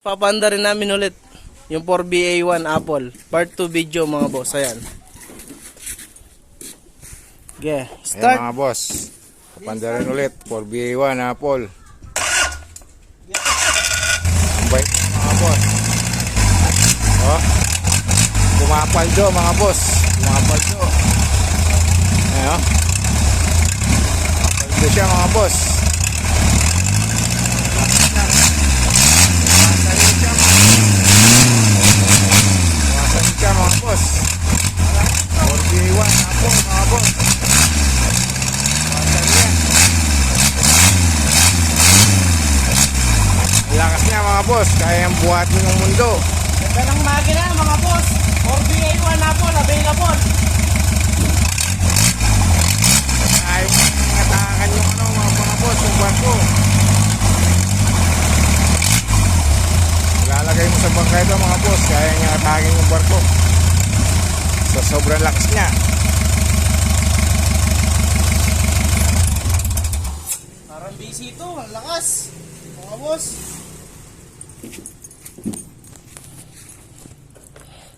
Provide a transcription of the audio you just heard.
Papanda rin namin ulit yung 4BA1 Apple. Part 2 video mga boss. Ayan. Okay, start. Ayan mga boss. Papanda rin ulit. 4BA1 Apple. Ang bait mga boss. Oh. Pumapaldo mga boss. Pumapaldo. Ayan oh. Pumapaldo siya mga boss. Pumasan siya mga boss. 4BA1 Apple mga boss. Lakas niya mga boss, kaya yung buhatin ng mundo. Ganda ng makina mga boss. 4BA1 Apple available. Kaya yung atakan yung mga boss, yung barko. Lalagay mo sa bangka ito mga boss, kaya niya atakin yung barko. Sa sobrang lakas niya. Parang busy ito, ang lakas. Mga boss.